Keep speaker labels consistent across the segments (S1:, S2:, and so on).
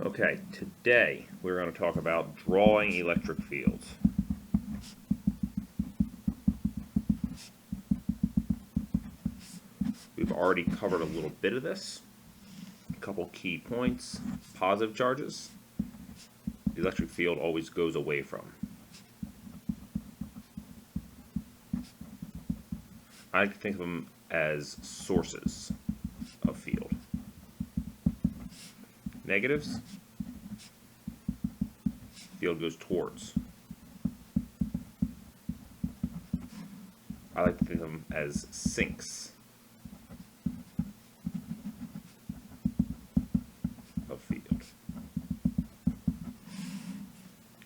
S1: Okay, today we're going to talk about drawing electric fields. We've already covered a little bit of this. A couple key points. Positive charges, the electric field always goes away from. I like to think of them as sources of field. Negatives, field goes towards. I like to think of them as sinks of field.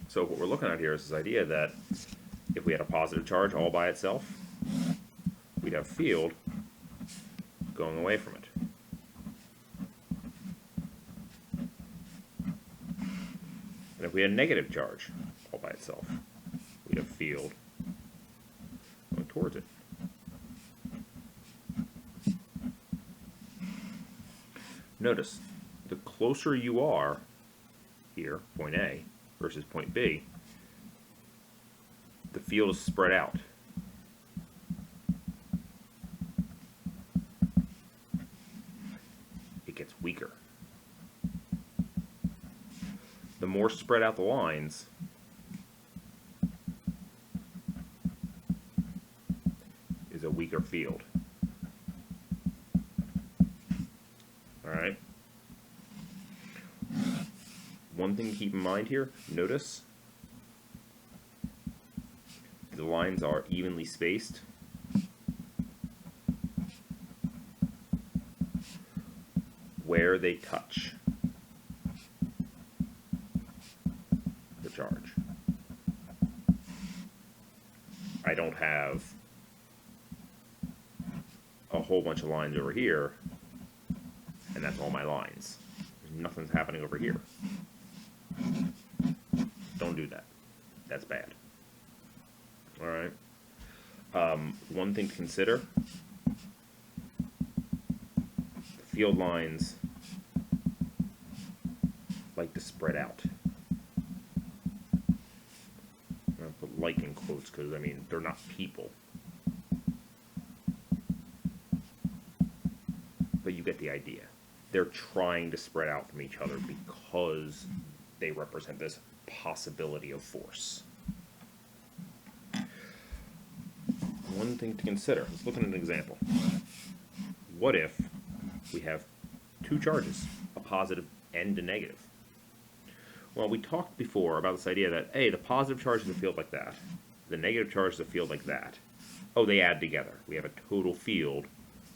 S1: So what we're looking at here is this idea that if we had a positive charge all by itself, we'd have field going away from it. And if we had a negative charge all by itself, we'd have field going towards it. Notice, the closer you are here, point A, versus point B, the field is spread out. It gets weaker. The more spread out the lines, is a weaker field. Alright? One thing to keep in mind here, notice the lines are evenly spaced. Where they touch the charge. I don't have a whole bunch of lines over here, and that's all my lines. Nothing's happening over here. Don't do that. That's bad. Alright. One thing to consider, the field lines like to spread out. I'll put like in quotes because, I mean, they're not people. But you get the idea. They're trying to spread out from each other because they represent this possibility of force. One thing to consider, let's look at an example. What if we have two charges, a positive and a negative? Well, we talked before about this idea that, hey, the positive charge is a field like that. The negative charge is a field like that. Oh, they add together. We have a total field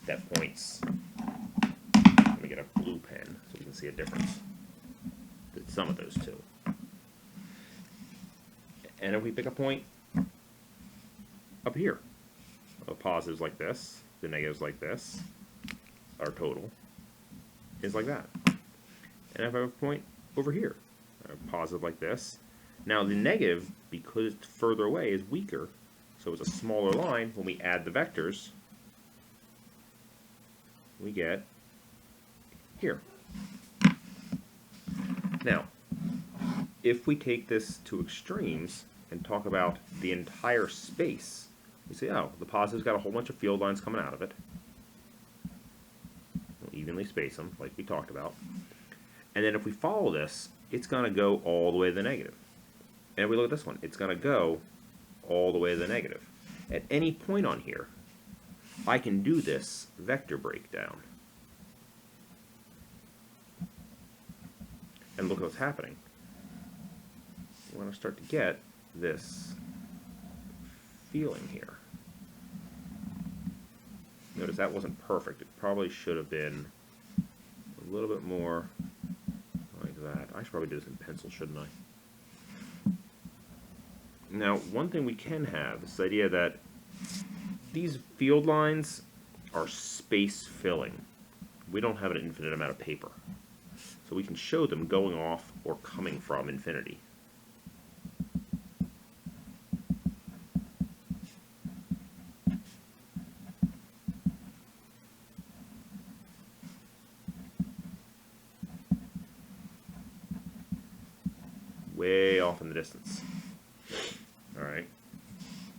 S1: that points. Let me get a blue pen so we can see a difference. The sum of those two. And if we pick a point up here, the positives like this, the negatives like this, our total is like that. And if I have a point over here, a positive like this. Now the negative, because it's further away, is weaker, so it's a smaller line. When we add the vectors, we get here. Now, if we take this to extremes and talk about the entire space, we say, oh, the positive's got a whole bunch of field lines coming out of it. We'll evenly space them, like we talked about. And then if we follow this, it's going to go all the way to the negative. And if we look at this one, it's going to go all the way to the negative. At any point on here, I can do this vector breakdown. And look what's happening. We're going to start to get this feeling here. Notice that wasn't perfect. It probably should have been a little bit more like that. I should probably do this in pencil, shouldn't I? Now, one thing we can have is this idea that these field lines are space filling. We don't have an infinite amount of paper. So we can show them going off or coming from infinity. way off in the distance. All right.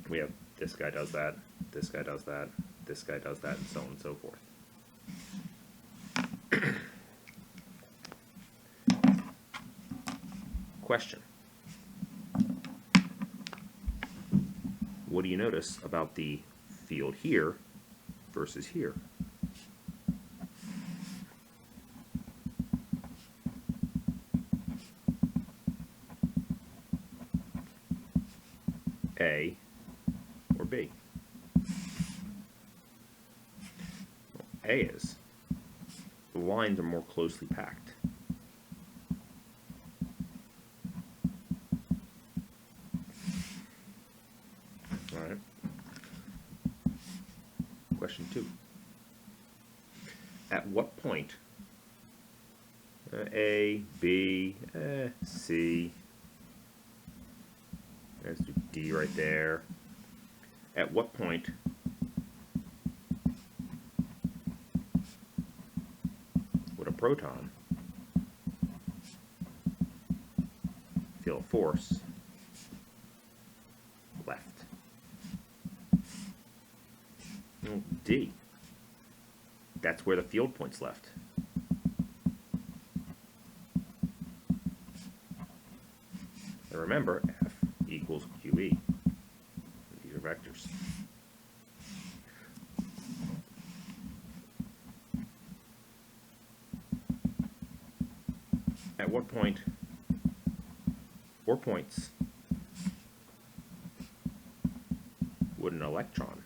S1: We have this guy does that, this guy does that, this guy does that, and so on and so forth. Question. What do you notice about the field here versus here? A or B? A is. The lines are more closely packed. All right. Question 2. At what point A, B, C, let's do D right there. At what point would a proton feel a force left? Well, D. That's where the field point's left. And remember, F equals QE. These are vectors. At what point, or points, would an electron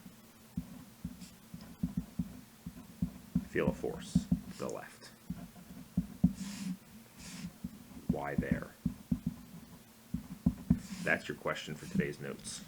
S1: feel a force to the left? Why there? That's your question for today's notes.